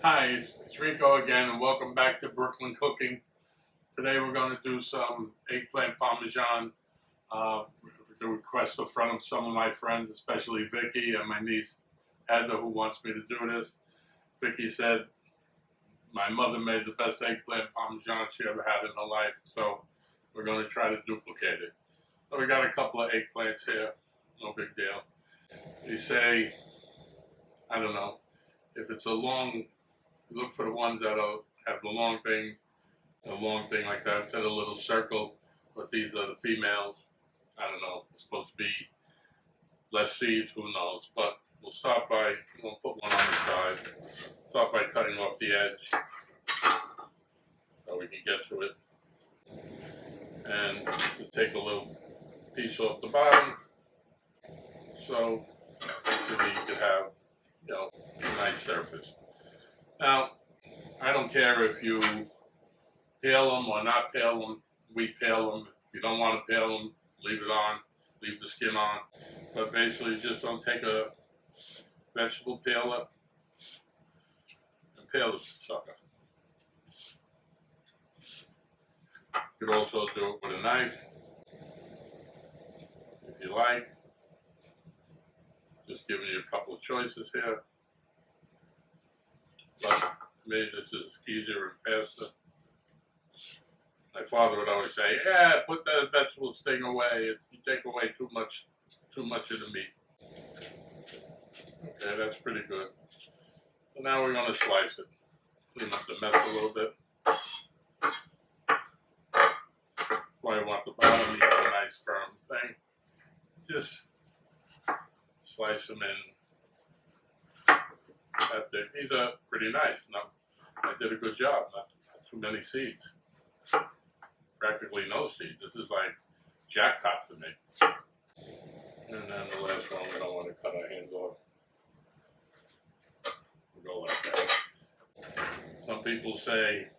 Hi, it's Rico again, and welcome back to Brooklyn Cooking. Today we're going to do some eggplant parmesan. The request of some of my friends, especially Vicky and my niece Heather, who wants me to do this. Vicky said my mother made the best eggplant parmesan she ever had in her life, so we're going to try to duplicate it. So we got a couple of eggplants here, no big deal. They say, I don't know, if it's a long, look for the ones that have the long thing like that, instead of a little circle, but these are the females. I don't know, it's supposed to be less seeds, who knows, but we'll put one on the side, start by cutting off the edge so we can get to it, and we'll take a little piece off the bottom, so basically you could have, a nice surface. Now, I don't care if you peel them or not peel them. We peel them. If you don't want to peel them, leave it on. Leave the skin on. But basically, just don't take a vegetable peeler and peel the sucker. You could also do it with a knife, if you like. Just giving you a couple of choices here. But maybe this is easier and faster. My father would always say, "Yeah, put the vegetable sting away. You take away too much of the meat." Okay, that's pretty good. So now we're going to slice it. Clean up the mess a little bit. Why you want the bottom, you got a nice firm thing. Just slice them in. These are pretty nice. No, I did a good job. Not too many seeds. Practically no seeds. This is like jackpot for me. And then the last one, we don't want to cut our hands off. We'll go like that. Some people say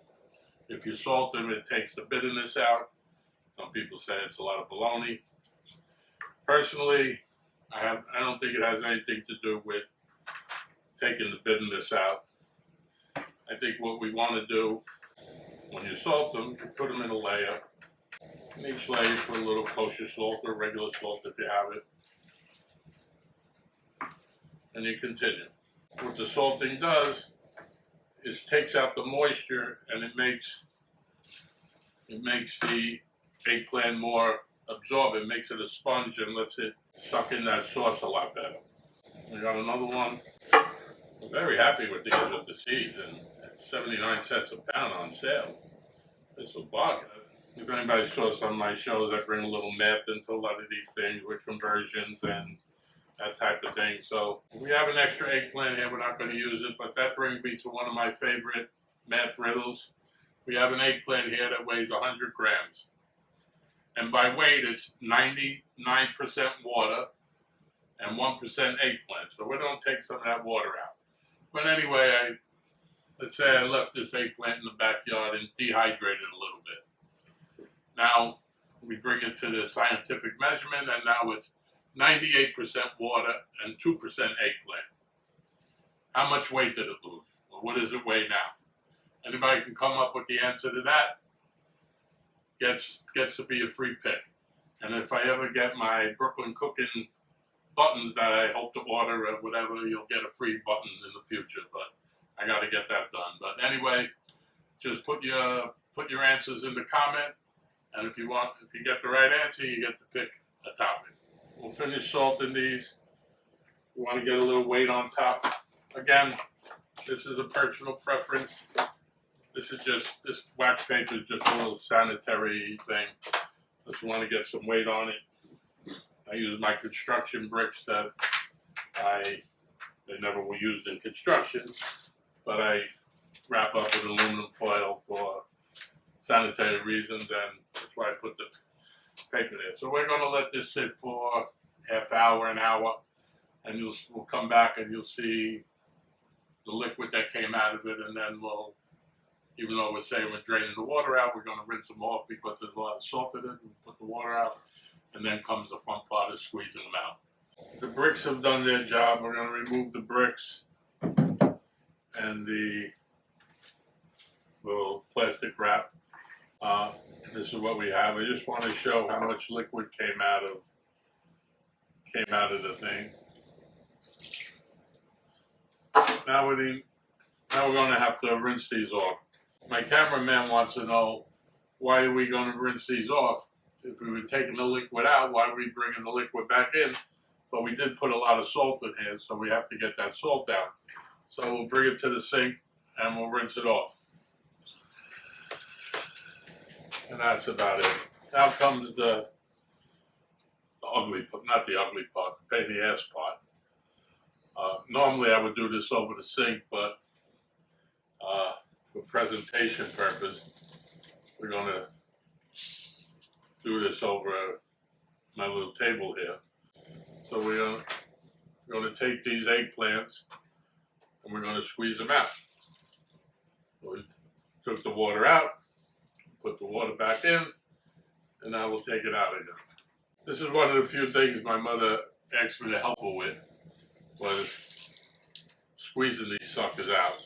if you salt them, it takes the bitterness out. Some people say it's a lot of baloney. Personally, I don't think it has anything to do with taking the bitterness out. I think what we want to do, when you salt them, you put them in a layer. In each layer, you put a little kosher salt or regular salt if you have it. And you continue. What the salting does is takes out the moisture, and it makes the eggplant more absorbent, makes it a sponge, and lets it suck in that sauce a lot better. We got another one. I'm very happy with these with the seeds, and at 79 cents a pound on sale. It's a bargain. If anybody saw some of my shows, I bring a little math into a lot of these things with conversions and that type of thing. So we have an extra eggplant here. We're not going to use it, but that brings me to one of my favorite math riddles. We have an eggplant here that weighs 100 grams. And by weight, it's 99% water and 1% eggplant. So we're going to take some of that water out. But anyway, let's say I left this eggplant in the backyard and dehydrated a little bit. Now, we bring it to the scientific measurement, and now it's 98% water and 2% eggplant. How much weight did it lose? Well, what does it weigh now? Anybody can come up with the answer to that? Gets to be a free pick. And if I ever get my Brooklyn Cooking buttons that I hope to order or whatever, you'll get a free button in the future, but I got to get that done. But anyway, just put your answers in the comment, and if you get the right answer, you get to pick a topping. We'll finish salting these. We want to get a little weight on top. Again, this is a personal preference. This wax paper is just a little sanitary thing. Just want to get some weight on it. I use my construction bricks that they never were used in construction, but I wrap up with aluminum foil for sanitary reasons, and that's why I put the paper there. So we're going to let this sit for half hour, an hour, and we'll come back and you'll see the liquid that came out of it, and then even though we're saying we're draining the water out, we're going to rinse them off because there's a lot of salt in it. We'll put the water out, and then comes the fun part of squeezing them out. The bricks have done their job. We're going to remove the bricks. and the little plastic wrap. This is what we have. I just want to show how much liquid came out of the thing. Now we're going to have to rinse these off. My cameraman wants to know, why are we going to rinse these off? If we were taking the liquid out, why are we bringing the liquid back in? But we did put a lot of salt in here, so we have to get that salt out. So we'll bring it to the sink and we'll rinse it off. And that's about it. Now comes the ugly part, not the ugly part, the pain in the ass part. Normally I would do this over the sink, but for presentation purpose, we're going to do this over my little table here. So we're going to take these eggplants and we're going to squeeze them out. So we took the water out, put the water back in, and now we'll take it out again. This is one of the few things my mother asked me to help her with, was squeezing these suckers out.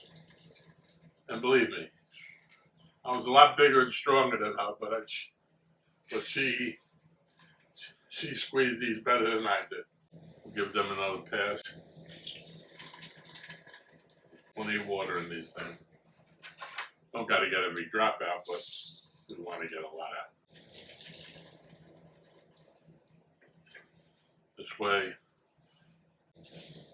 And believe me, I was a lot bigger and stronger than her, but she squeezed these better than I did. We'll give them another pass. Plenty of water in these things. Don't got to get every drop out, but we want to get a lot out. This way,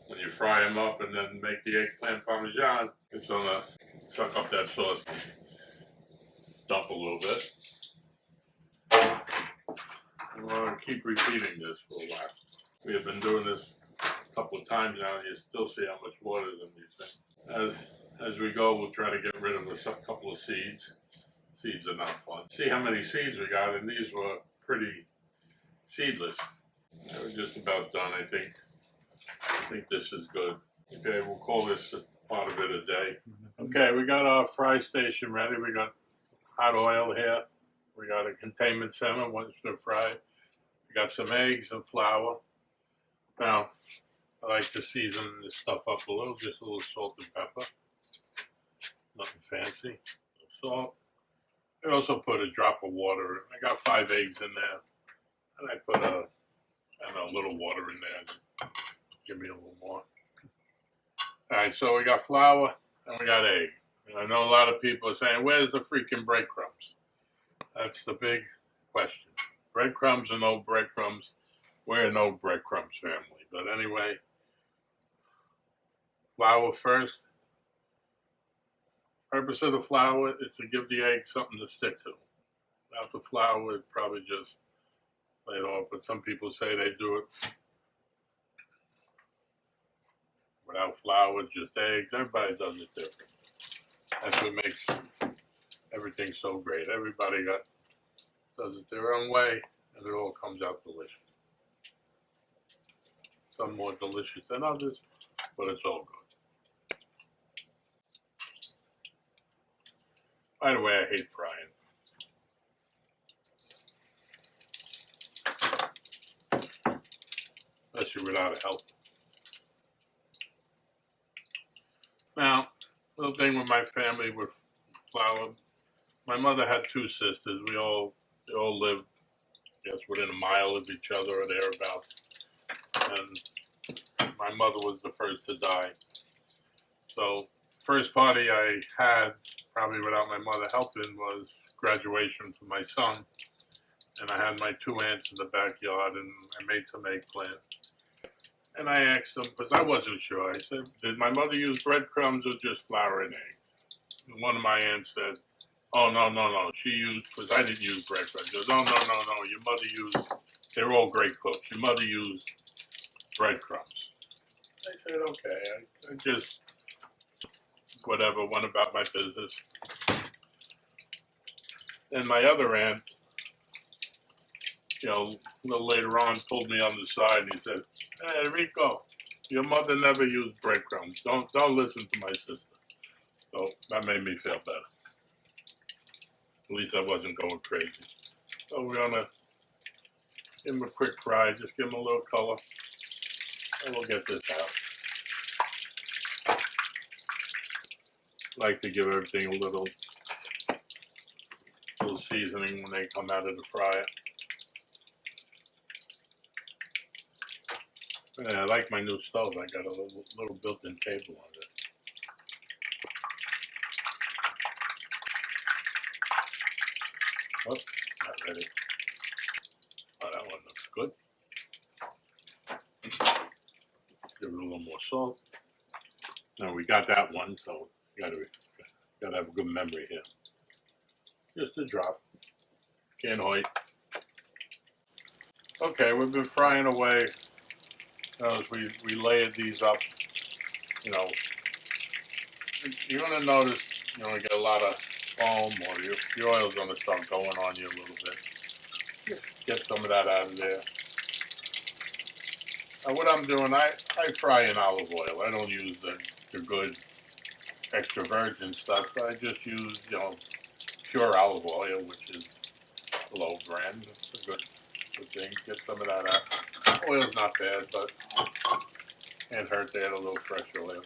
when you fry them up and then make the eggplant parmesan, it's going to suck up that sauce and dump a little bit. And we're going to keep repeating this for a while. We have been doing this a couple of times now, and you still see how much water is in these things. As we go, we'll try to get rid of a couple of seeds. Seeds are not fun. See how many seeds we got, and these were pretty seedless. They were just about done, I think. I think this is good. Okay, we'll call this part of it a day. Okay, we got our fry station ready. We got hot oil here. We got a containment center once they're fried. We got some eggs and flour. Now, I like to season this stuff up a little, just a little salt and pepper. Nothing fancy. Salt. I also put a drop of water. I got 5 eggs in there. And I put a little water in there. Give me a little more. Alright, so we got flour and we got egg. And I know a lot of people are saying, where's the freaking breadcrumbs? That's the big question. Breadcrumbs or no breadcrumbs? We're a no breadcrumbs family. But anyway, flour first. Purpose of the flour is to give the egg something to stick to. Without the flour, it probably just lay it off. But some people say they do it without flour, just eggs. Everybody does it different. That's what makes everything so great. Everybody does it their own way, and it all comes out delicious. Some more delicious than others, but it's all good. By the way, I hate frying. Especially without a help. Now, little thing with my family with flour. My mother had 2 sisters. They all lived, I guess, within a mile of each other or thereabouts. And my mother was the first to die. So, first party I had, probably without my mother helping, was graduation for my son. And I had my 2 aunts in the backyard, and I made some eggplant. And I asked them, because I wasn't sure, I said, did my mother use breadcrumbs or just flour and eggs? And one of my aunts said, oh, no, she used, because I didn't use breadcrumbs. She goes, oh, no, your mother used, they were all great cooks. Your mother used breadcrumbs. I said, okay, I just, whatever, went about my business. And my other aunt, a little later on, pulled me on the side and he said, hey, Rico, your mother never used breadcrumbs. Don't listen to my sister. So that made me feel better. At least I wasn't going crazy. So we're gonna give them a quick fry, just give them a little color, and we'll get this out. like to give everything a little seasoning when they come out of the fryer. Yeah, I like my new stove. I got a little built-in table on it. Oh, not ready. Oh, that one looks good. Give it a little more salt. Now we got that one, so you gotta have a good memory here. Just a drop. Can't hide. Okay, we've been frying away. As we layered these up, you know, you're gonna notice, you know, you get a lot of foam, or your oil's gonna start going on you a little bit. Get some of that out of there. Now what I'm doing, I fry in olive oil. I don't use the good extra virgin stuff. I just use, you know, pure olive oil, which is low brand. It's a good thing. Get some of that out. Oil's not bad, but can't hurt to add a little fresh oil.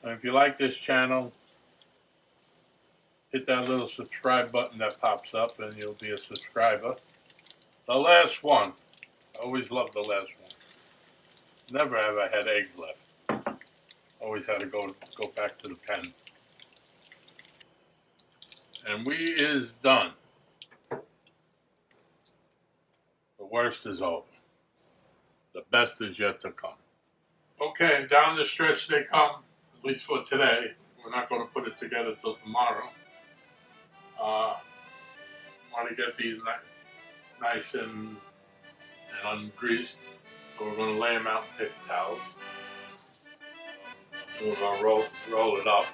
And if you like this channel, hit that little subscribe button that pops up and you'll be a subscriber. The last one. I always loved the last one. Never have I had eggs left. Always had to go back to the pen. And we is done. The worst is over. The best is yet to come. Okay, and down the stretch they come, at least for today. We're not going to put it together till tomorrow. Want to get these nice and ungreased. So we're going to lay them out in paper towels. And we're going to roll it up.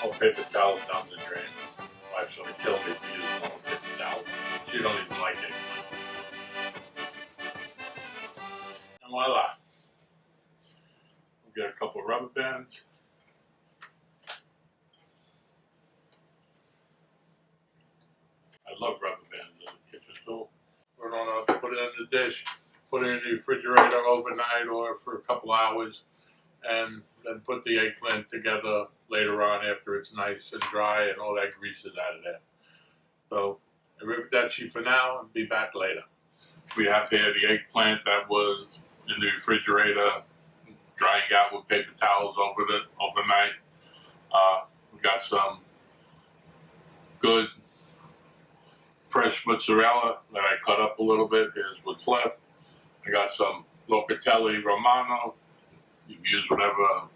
All paper towels down the drain. My wife's going to kill me for using all paper towels. She don't even like it. And voila. We'll get a couple of rubber bands. I love rubber bands in the kitchen stool. We're going to put it in the dish, put it in the refrigerator overnight or for a couple hours, and then put the eggplant together later on after it's nice and dry and all that grease is out of there. So, arrivederci for now, and be back later. We have here the eggplant that was in the refrigerator, drying out with paper towels overnight. We got some good fresh mozzarella that I cut up a little bit. Here's what's left. I got some Locatelli Romano. You can use whatever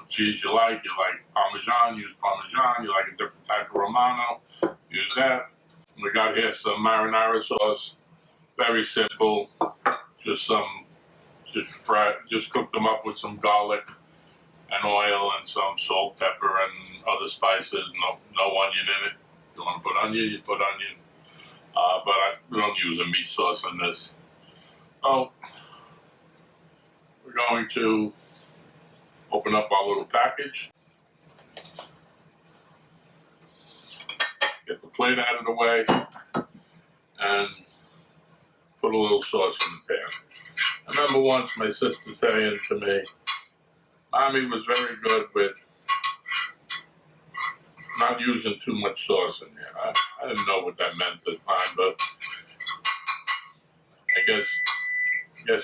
cheese you like. You like Parmesan, use Parmesan. You like a different type of Romano, use that. We got here some marinara sauce. Very simple. Just cook them up with some garlic and oil and some salt, pepper, and other spices. No onion in it. If you want to put onion, you put onion. But we don't use a meat sauce in this. So we're going to open up our little package. Get the plate out of the way and put a little sauce in the pan. I remember once my sister saying to me, Mommy was very good with not using too much sauce in there. I didn't know what that meant at the time, but I guess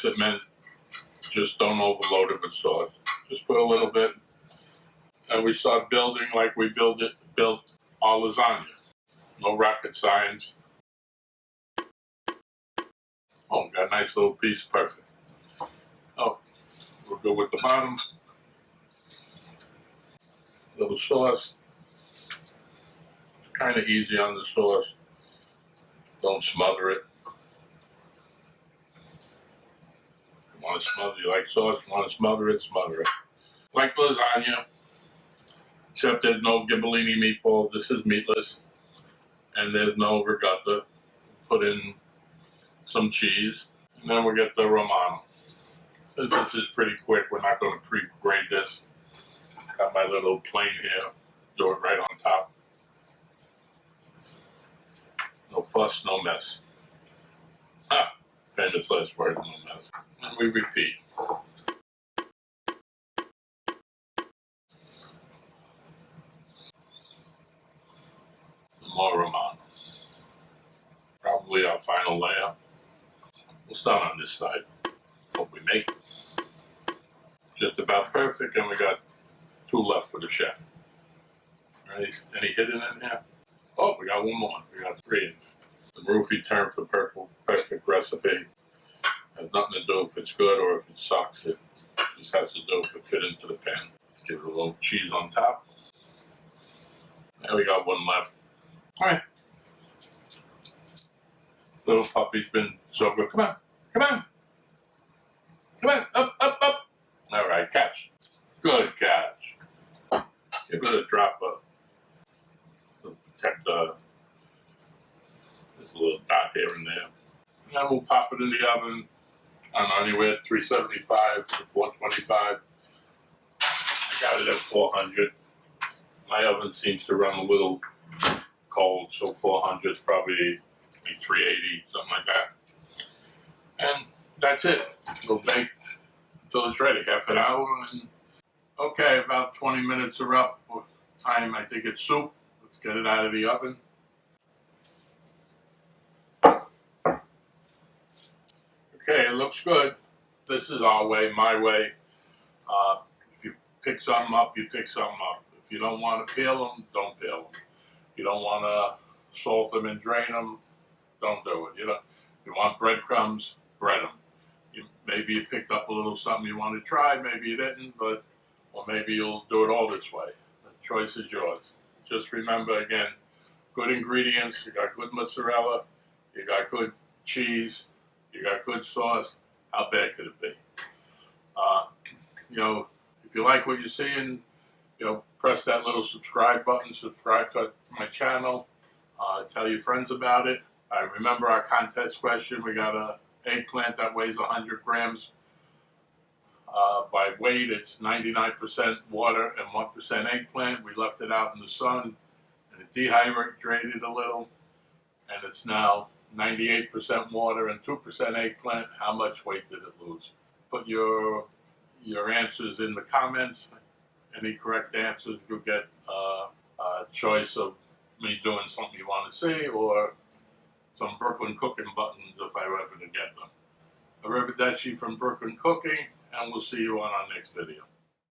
it meant just don't overload it with sauce. Just put a little bit, and we start building like we built our lasagna. No rocket science. Oh, got a nice little piece, perfect. Oh, we'll go with the bottom. Little sauce. Kind of easy on the sauce. Don't smother it. You want to smother? You like sauce? You want to smother it? Smother it. Like lasagna, except there's no ghibellini meatball. This is meatless, and there's no ricotta. Put in some cheese, and then we'll get the Romano. Since this is pretty quick, we're not going to pre-grade this. Got my little plane here. Do it right on top. No fuss, no mess. Famous last word, no mess. And we repeat. more Romano. Probably our final layer. We'll start on this side. Hope we make it. Just about perfect, and we got 2 left for the chef. Any hidden in here? Oh, we got 1 more. We got 3 in there. The roofie term for purple, perfect recipe. Has nothing to do if it's good or if it sucks. It just has to do if it fit into the pan. Let's give it a little cheese on top. There we got 1 left. All right. Little puppy's been so good. Come on, come on. Come on, up, up, up. All right, catch. Good catch. Give it a drop to protect there's a little dot here and there. And then we'll pop it in the oven. I don't know, anywhere 375 to 425. I got it at 400. My oven seems to run a little cold, so 400 is probably 380, something like that. And that's it. We'll bake until it's ready, half an hour. And okay, about 20 minutes are up. Time, I think it's soup. Let's get it out of the oven. Okay, it looks good. This is our way, my way. If you pick something up, you pick something up. If you don't want to peel them, don't peel them. If you don't want to salt them and drain them, don't do it. If you want breadcrumbs, bread them. Maybe you picked up a little something you want to try, maybe you didn't, or maybe you'll do it all this way. The choice is yours. Just remember, again, good ingredients. You got good mozzarella, you got good cheese, you got good sauce. How bad could it be? If you like what you're seeing, press that little subscribe button, subscribe to my channel, tell your friends about it. Remember our contest question. We got an eggplant that weighs 100 grams. By weight, it's 99% water and 1% eggplant. We left it out in the sun, and it dehydrated a little, and it's now 98% water and 2% eggplant. How much weight did it lose? Put your answers in the comments. Any correct answers, you'll get a choice of me doing something you want to see, or some Brooklyn Cooking buttons if I were ever to get them. Arrivederci from Brooklyn Cooking, and we'll see you on our next video.